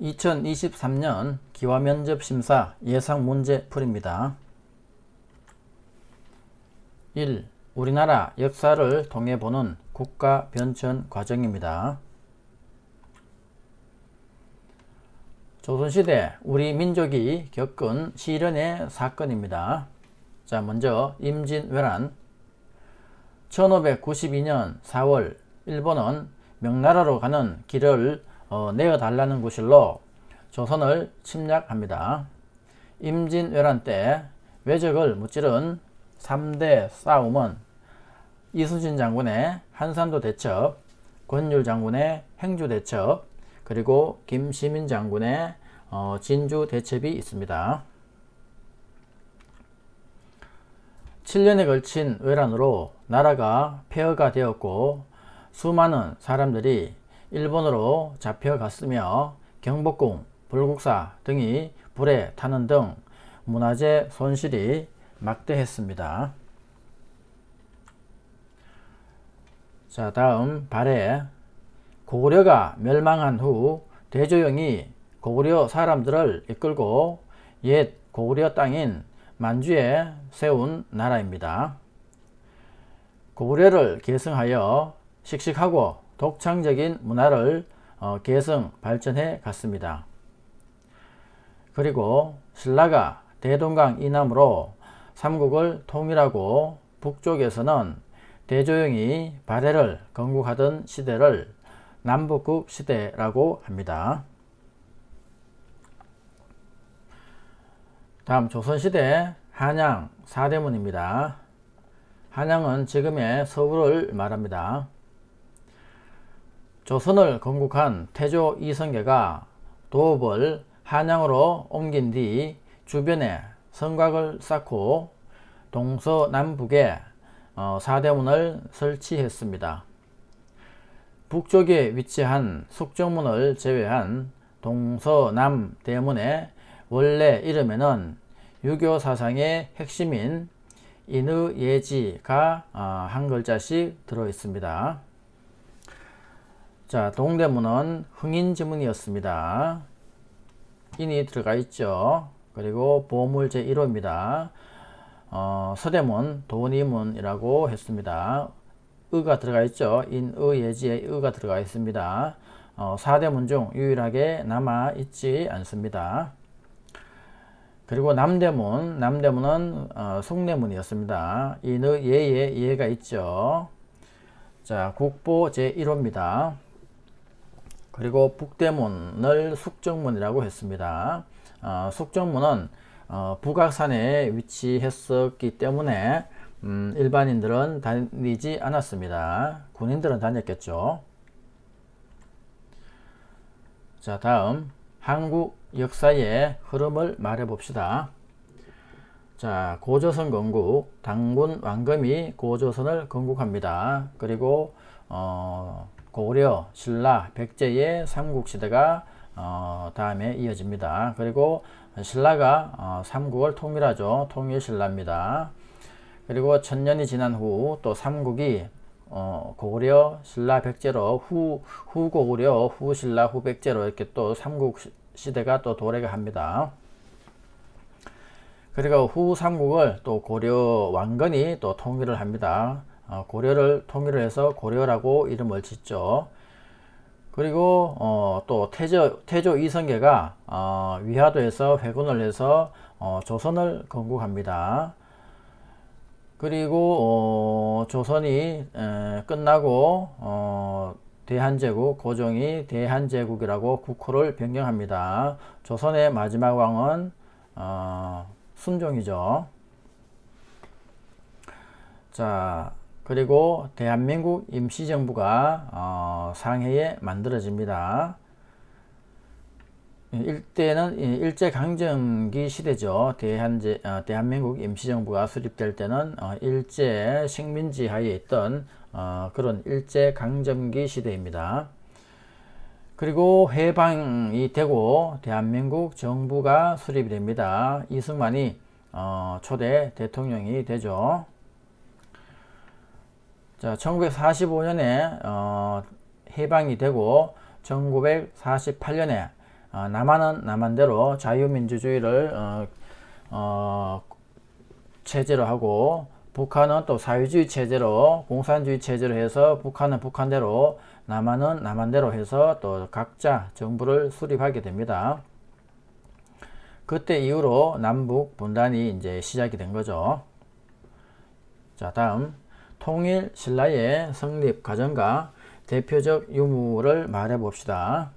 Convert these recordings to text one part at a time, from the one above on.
2023년 기화면접심사 예상문제 풀이입니다. 1. 우리나라 역사를 통해 보는 국가 변천 과정입니다. 조선시대 우리 민족이 겪은 시련의 사건입니다. 자, 먼저 임진왜란. 1592년 4월 일본은 명나라로 가는 길을 내어달라는 구실로 조선을 침략합니다. 임진왜란 때 왜적을 무찌른 3대 싸움은 이순신 장군의 한산도 대첩, 권율 장군의 행주 대첩, 그리고 김시민 장군의 진주 대첩이 있습니다. 7년에 걸친 외란으로 나라가 폐허가 되었고 수많은 사람들이 일본으로 잡혀갔으며 경복궁, 불국사 등이 불에 타는 등 문화재 손실이 막대했습니다. 자, 다음 발해. 고구려가 멸망한 후 대조영이 고구려 사람들을 이끌고 옛 고구려 땅인 만주에 세운 나라입니다. 고구려를 계승하여 씩씩하고 독창적인 문화를 계승 발전해 갔습니다. 그리고 신라가 대동강 이남으로 삼국을 통일하고 북쪽에서는 대조영이 발해를 건국하던 시대를 남북국 시대라고 합니다. 다음 조선시대 한양 사대문입니다. 한양은 지금의 서울을 말합니다. 조선을 건국한 태조 이성계가 도읍을 한양으로 옮긴 뒤 주변에 성곽을 쌓고 동서남북에 사대문을 설치했습니다. 북쪽에 위치한 숙정문을 제외한 동서남대문의 원래 이름에는 유교 사상의 핵심인 인의예지가 한 글자씩 들어 있습니다. 자, 동대문은 흥인지문이었습니다. 인이 들어가 있죠. 그리고 보물 제1호입니다. 서대문 도니문이라고 했습니다. 의가 들어가 있죠. 인의예지에 의가 들어가 있습니다. 사대문 중 유일하게 남아 있지 않습니다. 그리고 남대문은 숭례문이었습니다. 인의예에 예가 있죠. 자, 국보 제1호입니다. 그리고 북대문을 숙정문이라고 했습니다. 숙정문은 북악산에 위치했었기 때문에 일반인들은 다니지 않았습니다. 군인들은 다녔겠죠. 자, 다음 한국 역사의 흐름을 말해 봅시다. 자, 고조선 건국, 당군 왕금이 고조선을 건국합니다. 그리고 고구려, 신라, 백제의 삼국시대가 다음에 이어집니다. 그리고 신라가 삼국을 통일하죠. 통일신라입니다. 그리고 천년이 지난 후 또 삼국이 고구려, 신라, 백제로 후 고구려, 후 신라, 후 백제로 이렇게 또 삼국 시대가 또 도래가 합니다. 그리고 후 삼국을 또 고려 왕건이 또 통일을 합니다. 고려를 통일을 해서 고려라고 이름을 짓죠. 그리고 또 태조 이성계가 위화도에서 회군을 해서 조선을 건국합니다. 그리고 조선이 끝나고 대한제국, 고종이 대한제국이라고 국호를 변경합니다. 조선의 마지막 왕은 순종이죠. 자, 그리고 대한민국 임시정부가 상해에 만들어집니다. 이때는 일제강점기 시대죠. 대한민국 임시정부가 수립될 때는 일제 식민지 하에 있던 그런 일제강점기 시대입니다. 그리고 해방이 되고 대한민국 정부가 수립이 됩니다. 이승만이 초대 대통령이 되죠. 자, 1945년에 해방이 되고 1948년에 남한은 남한대로 자유민주주의를 체제로 하고, 북한은 또 사회주의 체제로, 공산주의 체제로 해서 북한은 북한대로, 남한은 남한대로 해서 또 각자 정부를 수립하게 됩니다. 그때 이후로 남북 분단이 이제 시작이 된 거죠. 자, 다음 통일 신라의 성립 과정과 대표적 유물을 말해 봅시다.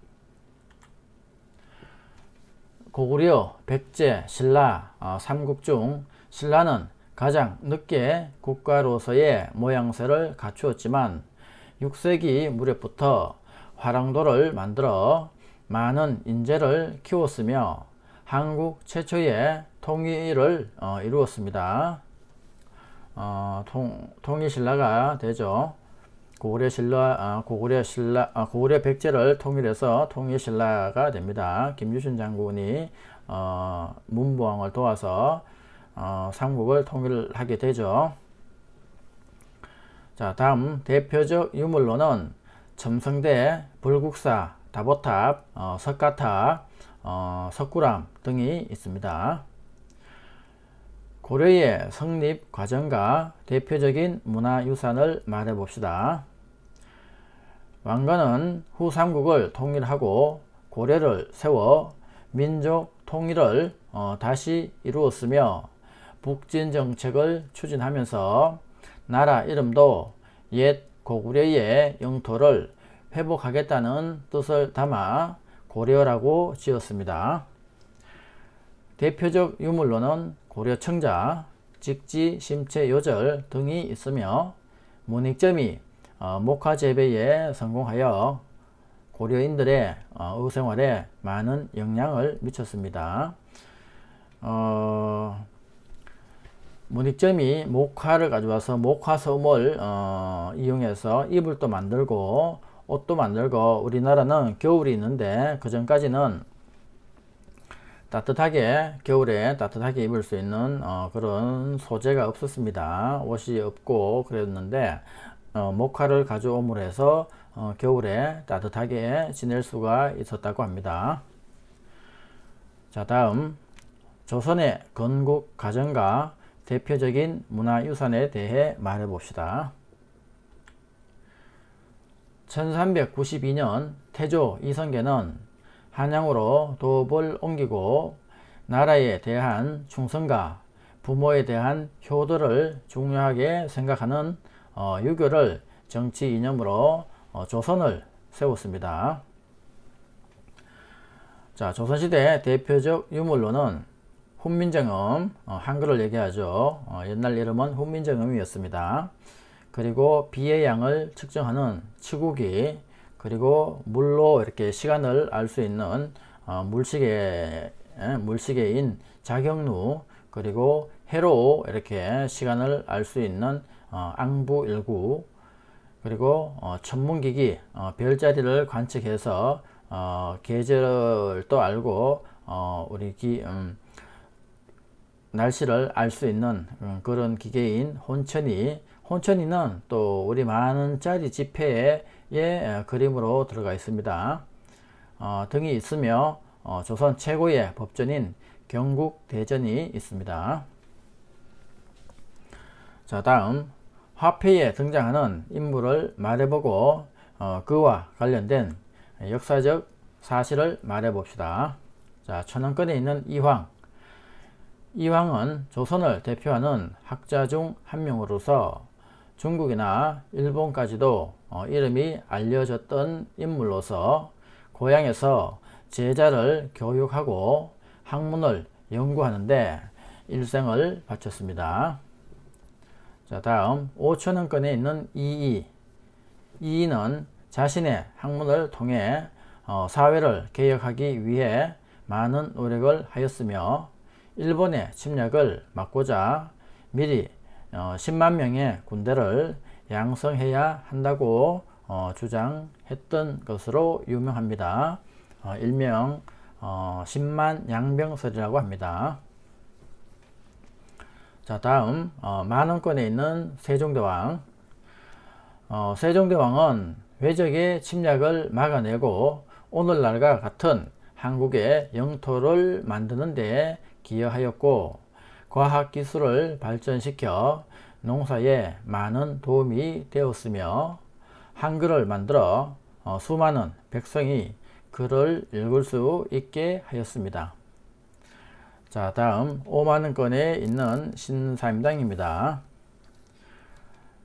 고구려, 백제, 신라 삼국 중 신라는 가장 늦게 국가로서의 모양새를 갖추었지만 6세기 무렵부터 화랑도를 만들어 많은 인재를 키웠으며 한국 최초의 통일을 이루었습니다. 통일신라가 되죠. 고구려 백제를 통일해서 통일신라가 됩니다. 김유신 장군이 문무왕을 도와서 삼국을 통일하게 되죠. 자, 다음 대표적 유물로는 첨성대, 불국사, 다보탑, 석가탑, 석굴암 등이 있습니다. 고려의 성립 과정과 대표적인 문화유산을 말해 봅시다. 왕건은 후삼국을 통일하고 고려를 세워 민족 통일을 다시 이루었으며 북진 정책을 추진하면서 나라 이름도 옛 고구려의 영토를 회복하겠다는 뜻을 담아 고려라고 지었습니다. 대표적 유물로는 고려청자, 직지, 심체, 요절 등이 있으며 문익점이 목화 재배에 성공하여 고려인들의 의생활에 많은 영향을 미쳤습니다. 문익점이 목화를 가져와서 목화솜을 이용해서 이불도 만들고 옷도 만들고, 우리나라는 겨울이 있는데 그 전까지는 겨울에 따뜻하게 입을 수 있는 그런 소재가 없었습니다. 옷이 없고 그랬는데 목화를 가져옴으로 해서 겨울에 따뜻하게 지낼 수가 있었다고 합니다. 자, 다음 조선의 건국 과정과 대표적인 문화유산에 대해 말해 봅시다. 1392년 태조 이성계는 한양으로 도읍을 옮기고 나라에 대한 충성과 부모에 대한 효도를 중요하게 생각하는 유교를 정치 이념으로 조선을 세웠습니다. 자, 조선시대 대표적 유물로는 훈민정음, 한글을 얘기하죠. 옛날 이름은 훈민정음이었습니다. 그리고 비의 양을 측정하는 치국이, 그리고 물로 이렇게 시간을 알 수 있는 물시계인 자경루, 그리고 해로 이렇게 시간을 알 수 있는 앙부일구, 그리고 천문기기, 별자리를 관측해서 계절도 알고 날씨를 알 수 있는 그런 기계인 혼천이는 또 우리 만원짜리 지폐의 그림으로 들어가 있습니다. 등이 있으며 조선 최고의 법전인 경국대전이 있습니다. 자, 다음 화폐에 등장하는 인물을 말해보고 그와 관련된 역사적 사실을 말해봅시다. 자, 천왕권에 있는 이황은 조선을 대표하는 학자 중 한 명으로서 중국이나 일본까지도 이름이 알려졌던 인물로서 고향에서 제자를 교육하고 학문을 연구하는데 일생을 바쳤습니다. 자, 다음 5천원권에 있는 이이는 자신의 학문을 통해 사회를 개혁하기 위해 많은 노력을 하였으며 일본의 침략을 막고자 미리 10만 명의 군대를 양성해야 한다고 주장했던 것으로 유명합니다. 일명 10만 양병설이라고 합니다. 자, 다음 만원권에 있는 세종대왕. 세종대왕은 외적의 침략을 막아내고 오늘날과 같은 한국의 영토를 만드는 데 기여하였고 과학기술을 발전시켜 농사에 많은 도움이 되었으며 한글을 만들어 수많은 백성이 글을 읽을 수 있게 하였습니다. 자, 다음 5만 원권에 있는 신사임당입니다.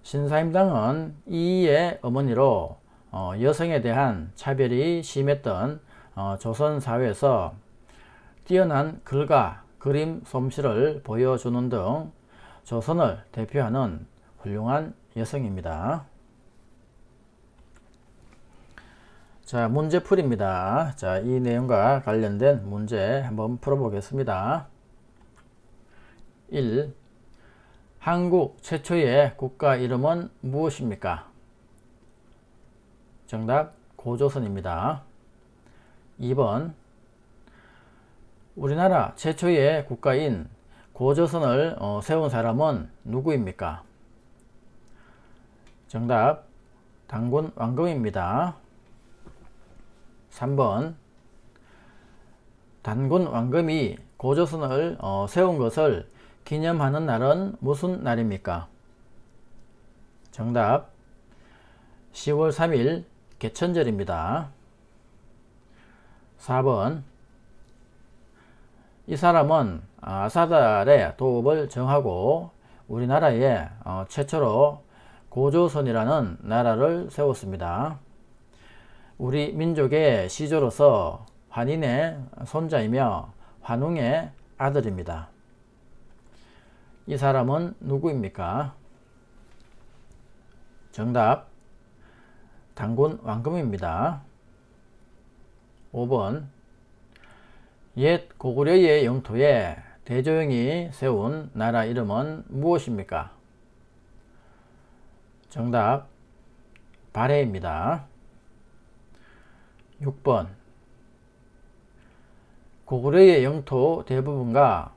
신사임당은 이의 어머니로 여성에 대한 차별이 심했던 조선 사회에서 뛰어난 글과 그림 솜씨를 보여주는 등 조선을 대표하는 훌륭한 여성입니다. 자, 문제풀이입니다. 자, 이 내용과 관련된 문제 한번 풀어보겠습니다. 1. 한국 최초의 국가 이름은 무엇입니까? 정답 고조선입니다. 2번 우리나라 최초의 국가인 고조선을 세운 사람은 누구입니까? 정답 단군 왕금입니다. 3번 단군 왕금이 고조선을 세운 것을 기념하는 날은 무슨 날입니까? 정답 10월 3일 개천절입니다. 4번 이 사람은 아사달의 도읍을 정하고 우리나라에 최초로 고조선이라는 나라를 세웠습니다. 우리 민족의 시조로서 환인의 손자이며 환웅의 아들입니다. 이 사람은 누구입니까? 정답 단군 왕금입니다. 5번 옛 고구려의 영토에 대조영이 세운 나라 이름은 무엇입니까? 정답 발해입니다. 6번 고구려의 영토 대부분과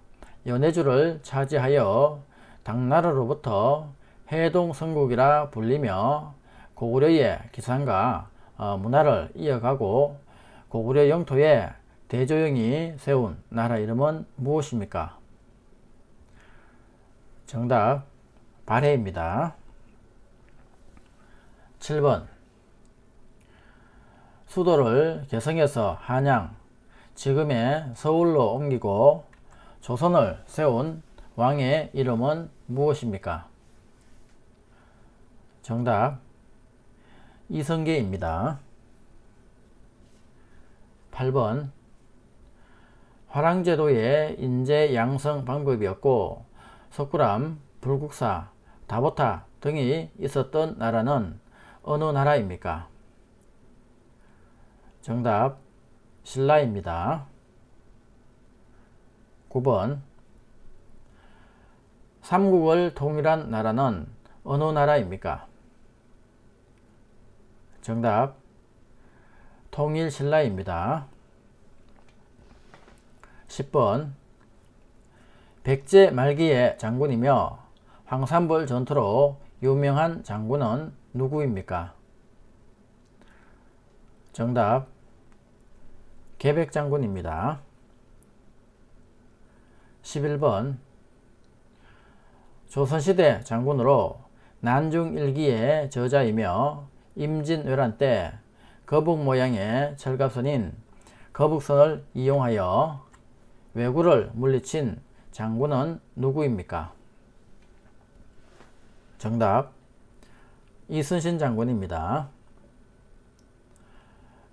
연해주를 차지하여 당나라로부터 해동성국이라 불리며 고구려의 기산과 문화를 이어가고 고구려 영토에 대조영이 세운 나라 이름은 무엇입니까? 정답 발해입니다. 7번 수도를 개성에서 한양, 지금의 서울로 옮기고 조선을 세운 왕의 이름은 무엇입니까? 정답 이성계입니다. 8번 화랑제도의 인재 양성 방법이었고 석굴암, 불국사, 다보타 등이 있었던 나라는 어느 나라입니까? 정답 신라입니다. 9번 삼국을 통일한 나라는 어느 나라입니까? 정답 통일신라입니다. 10번 백제 말기의 장군이며 황산벌 전투로 유명한 장군은 누구입니까? 정답 계백장군입니다. 11번 조선시대 장군으로 난중일기의 저자이며 임진왜란 때 거북 모양의 철갑선인 거북선을 이용하여 왜구를 물리친 장군은 누구입니까? 정답 이순신 장군입니다.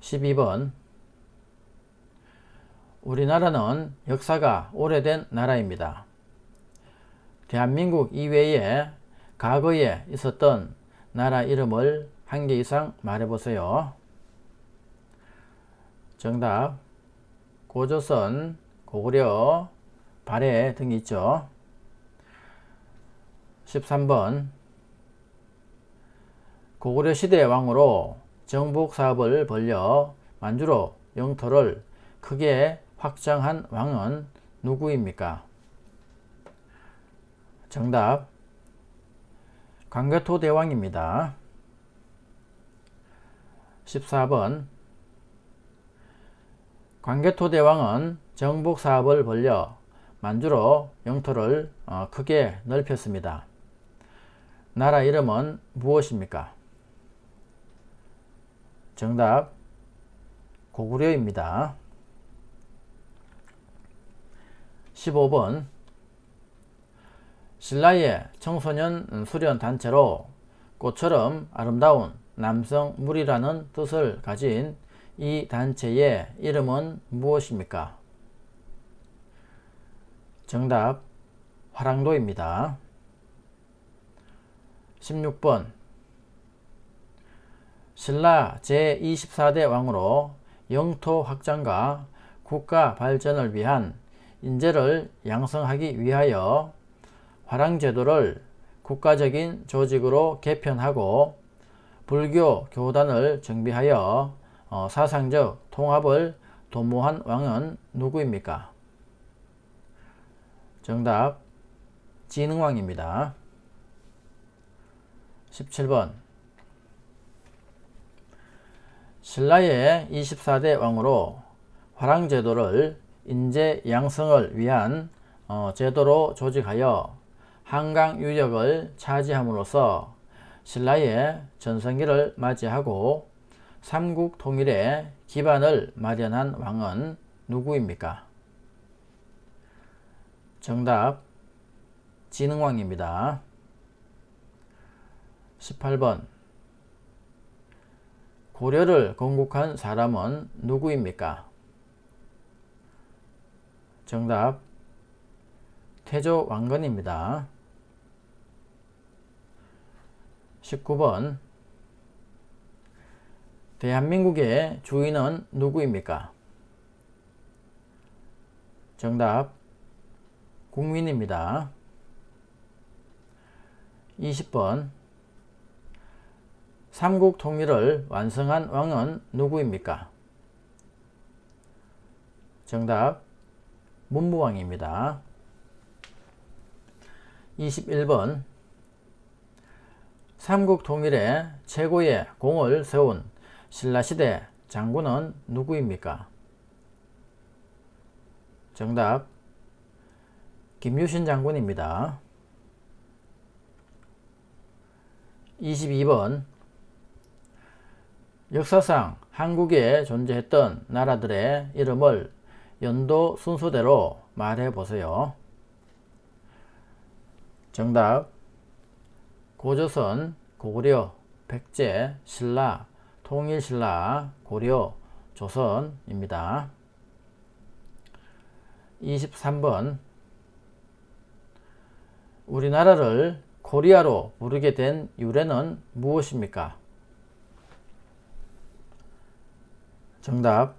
12번 우리나라는 역사가 오래된 나라입니다. 대한민국 이외에 과거에 있었던 나라 이름을 한 개 이상 말해보세요. 정답 고조선, 고구려, 발해 등이 있죠. 13번 고구려 시대 왕으로 정복 사업을 벌여 만주로 영토를 크게 확장한 왕은 누구입니까? 정답 광개토 대왕입니다. 14번 광개토대왕은 정복 사업을 벌려 만주로 영토를 크게 넓혔습니다. 나라 이름은 무엇입니까? 정답 고구려입니다. 15번 신라의 청소년 수련 단체로 꽃처럼 아름다운 남성 무리라는 뜻을 가진 이 단체의 이름은 무엇입니까? 정답 화랑도입니다. 16번 신라 제24대 왕으로 영토 확장과 국가 발전을 위한 인재를 양성하기 위하여 화랑제도를 국가적인 조직으로 개편하고 불교 교단을 정비하여 사상적 통합을 도모한 왕은 누구입니까? 정답 진흥왕입니다. 17번 신라의 24대 왕으로 화랑제도를 인재 양성을 위한 제도로 조직하여 한강 유역을 차지함으로써 신라의 전성기를 맞이하고 삼국 통일의 기반을 마련한 왕은 누구입니까? 정답 진흥왕입니다. 18번 고려를 건국한 사람은 누구입니까? 정답 태조 왕건입니다. 19번 대한민국의 주인은 누구입니까? 정답 국민입니다. 20번 삼국 통일을 완성한 왕은 누구입니까? 정답 문무왕입니다. 21번 삼국 통일에 최고의 공을 세운 신라시대 장군은 누구입니까? 정답 김유신 장군입니다. 22번 역사상 한국에 존재했던 나라들의 이름을 연도 순서대로 말해보세요. 정답 고조선, 고구려, 백제, 신라, 통일신라, 고려, 조선입니다. 23번 우리나라를 코리아로 부르게 된 유래는 무엇입니까? 정답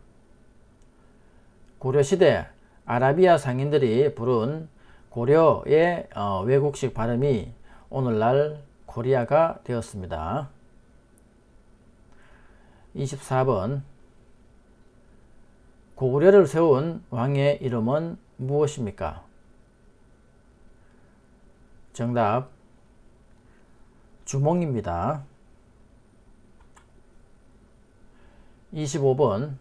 고려시대 아라비아 상인들이 부른 고려의 외국식 발음이 오늘날 코리아가 되었습니다. 24번 고구려를 세운 왕의 이름은 무엇입니까? 정답 주몽입니다. 25번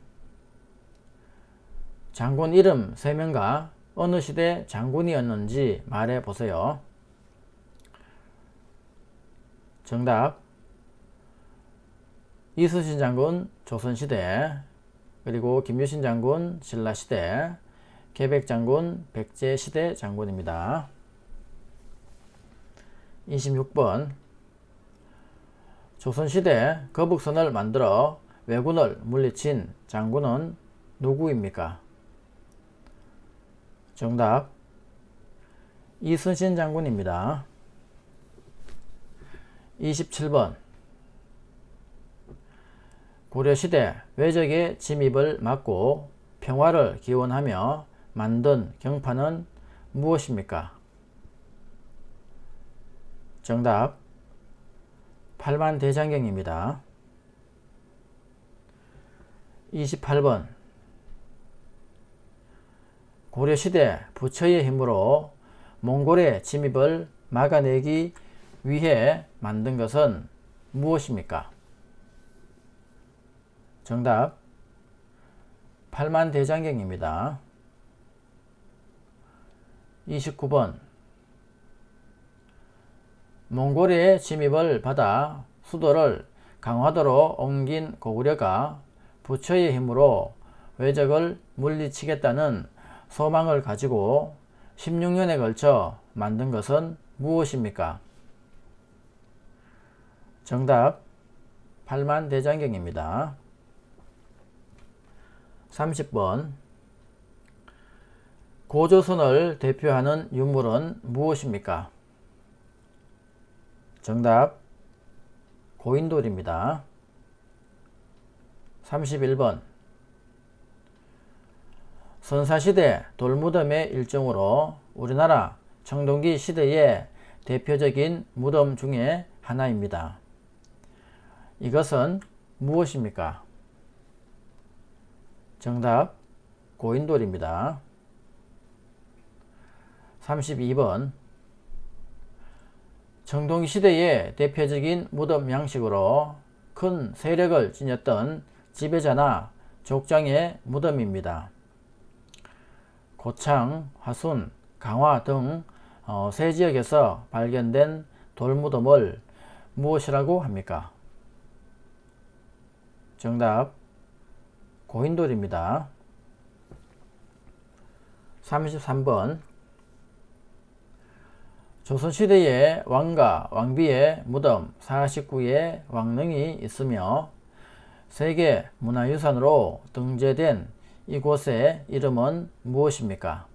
장군 이름 3명과 어느 시대 장군이었는지 말해보세요. 정답 이순신 장군 조선시대, 그리고 김유신 장군 신라시대, 계백 장군 백제시대 장군입니다. 26번 조선시대 거북선을 만들어 왜군을 물리친 장군은 누구입니까? 정답 이순신 장군입니다. 27번 고려시대 외적의 침입을 막고 평화를 기원하며 만든 경파는 무엇입니까? 정답 팔만대장경입니다. 28번 고려시대 부처의 힘으로 몽골의 침입을 막아내기 위해 만든 것은 무엇입니까? 정답 팔만대장경입니다. 29번 몽골의 침입을 받아 수도를 강화도로 옮긴 고구려가 부처의 힘으로 외적을 물리치겠다는 소망을 가지고 16년에 걸쳐 만든 것은 무엇입니까? 정답 팔만대장경입니다. 30번 고조선을 대표하는 유물은 무엇입니까? 정답 고인돌입니다. 31번 선사시대 돌무덤의 일종으로 우리나라 청동기 시대의 대표적인 무덤 중에 하나입니다. 이것은 무엇입니까? 정답 고인돌입니다. 32번 청동기 시대의 대표적인 무덤 양식으로 큰 세력을 지녔던 지배자나 족장의 무덤입니다. 고창, 화순, 강화 등 세 지역에서 발견된 돌무덤을 무엇이라고 합니까? 정답 고인돌입니다. 33번 조선시대의 왕과 왕비의 무덤 49의 왕릉이 있으며 세계 문화유산으로 등재된 이곳의 이름은 무엇입니까?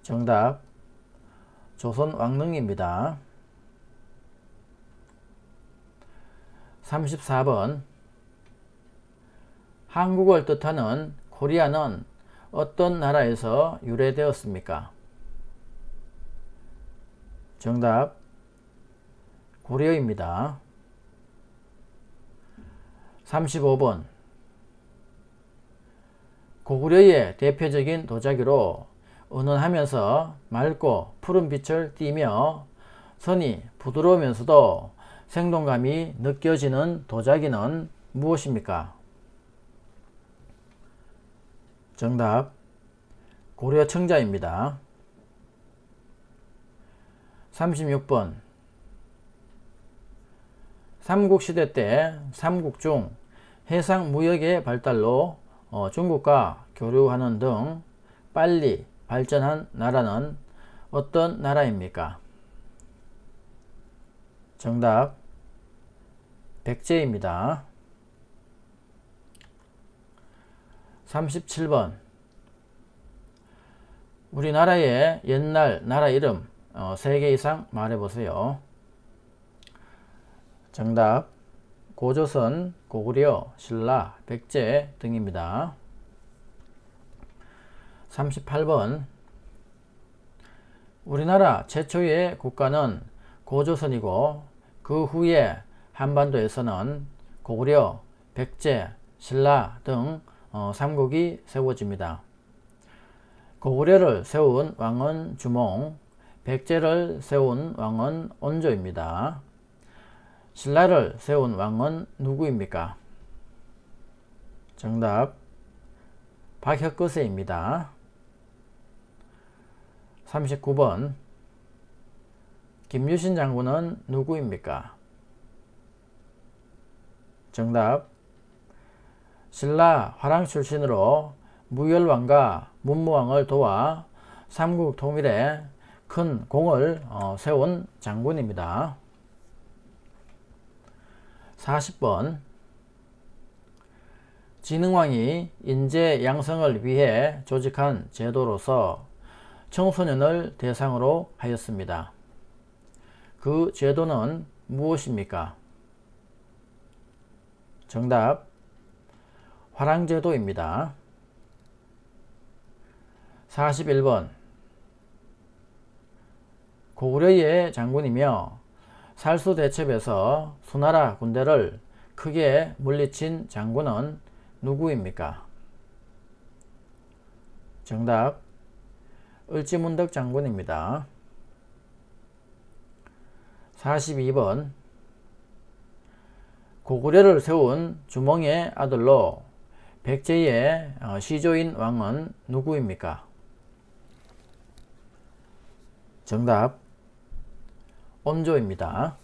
정답 조선왕릉입니다. 34번 한국을 뜻하는 코리아는 어떤 나라에서 유래되었습니까? 정답 고려입니다. 35번 고구려의 대표적인 도자기로 은은하면서 맑고 푸른 빛을 띠며 선이 부드러우면서도 생동감이 느껴지는 도자기는 무엇입니까? 정답 고려청자입니다. 36번 삼국시대 때 삼국 중 해상무역의 발달로 중국과 교류하는 등 빨리 발전한 나라는 어떤 나라입니까? 정답 백제입니다. 37번 우리나라의 옛날 나라 이름 3개 이상 말해보세요. 정답 고조선, 고구려, 신라, 백제 등입니다. 38번 우리나라 최초의 국가는 고조선이고 그 후에 한반도에서는 고구려, 백제, 신라 등 삼국이 세워집니다. 고구려를 세운 왕은 주몽, 백제를 세운 왕은 온조입니다. 신라를 세운 왕은 누구입니까? 정답 박혁거세입니다. 39번 김유신 장군은 누구입니까? 정답 신라 화랑 출신으로 무열왕과 문무왕을 도와 삼국 통일에 큰 공을 세운 장군입니다. 40번 진흥왕이 인재 양성을 위해 조직한 제도로서 청소년을 대상으로 하였습니다. 그 제도는 무엇입니까? 정답 화랑제도입니다. 41번 고구려의 장군이며 살수대첩에서 수나라 군대를 크게 물리친 장군은 누구입니까? 정답 을지문덕 장군입니다. 42번 고구려를 세운 주몽의 아들로 백제의 시조인 왕은 누구입니까? 정답 온조입니다.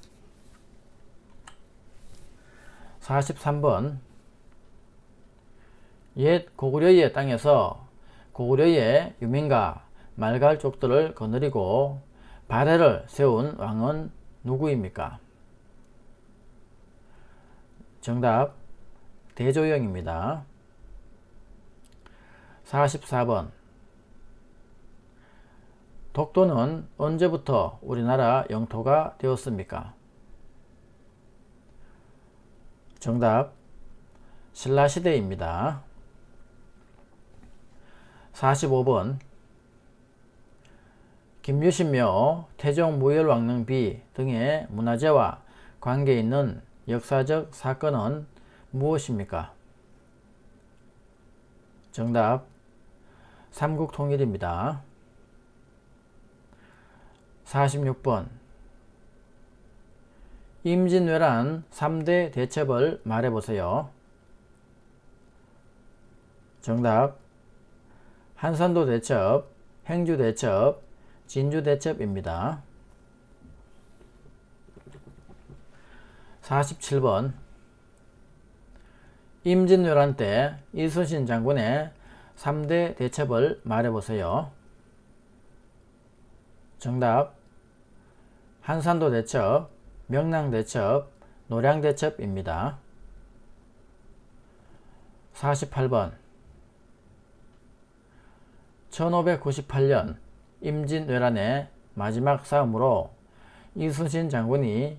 43번 옛 고구려의 땅에서 고구려의 유민과 말갈족들을 거느리고 발해를 세운 왕은 누구입니까? 정답 대조영입니다. 44번 독도는 언제부터 우리나라 영토가 되었습니까? 정답 신라시대입니다. 45번 김유신묘, 태종무열왕릉비 등의 문화재와 관계있는 역사적 사건은 무엇입니까? 정답 삼국통일입니다. 46번 임진왜란 3대 대첩을 말해보세요. 정답 한산도 대첩, 행주 대첩, 진주 대첩입니다. 47번 임진왜란 때 이순신 장군의 3대 대첩을 말해보세요. 정답 한산도 대첩, 명랑 대첩, 노량 대첩입니다. 48번 1598년 임진왜란의 마지막 싸움으로 이순신 장군이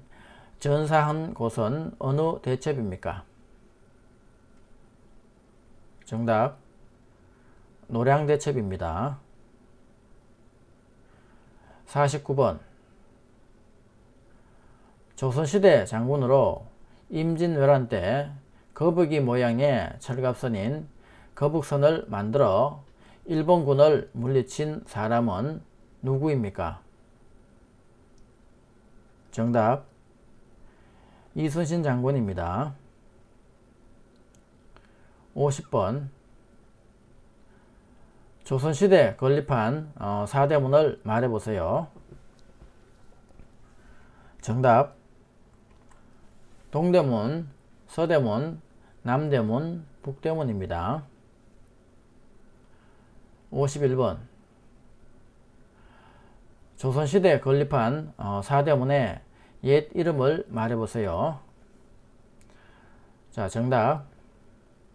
전사한 곳은 어느 대첩입니까? 정답 노량 대첩입니다. 49번 조선시대 장군으로 임진왜란 때 거북이 모양의 철갑선인 거북선을 만들어 일본군을 물리친 사람은 누구입니까? 정답 이순신 장군입니다. 50번 조선시대 건립한 4대문을 말해보세요. 정답 동대문, 서대문, 남대문, 북대문입니다. 51번 조선시대 건립한 4대문의 옛 이름을 말해보세요. 자, 정답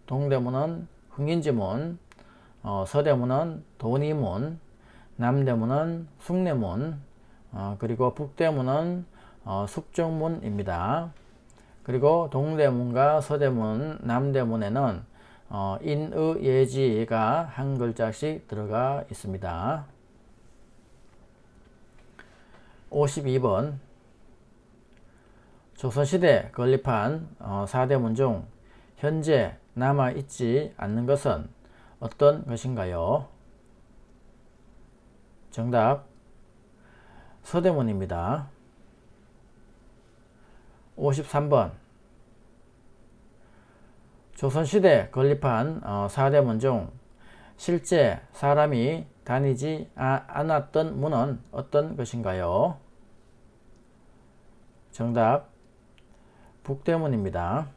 동대문은 흥인지문, 서대문은 돈이문, 남대문은 숭례문, 그리고 북대문은 숙정문입니다. 그리고 동대문과 서대문, 남대문에는 인의 예지가 한 글자씩 들어가 있습니다. 52번 조선시대 건립한 4대문 중 현재 남아있지 않는 것은 어떤 것인가요? 정답 서대문입니다. 53번 조선시대 건립한 4대문 중 실제 사람이 다니지 않았던 문은 어떤 것인가요? 정답 북대문입니다.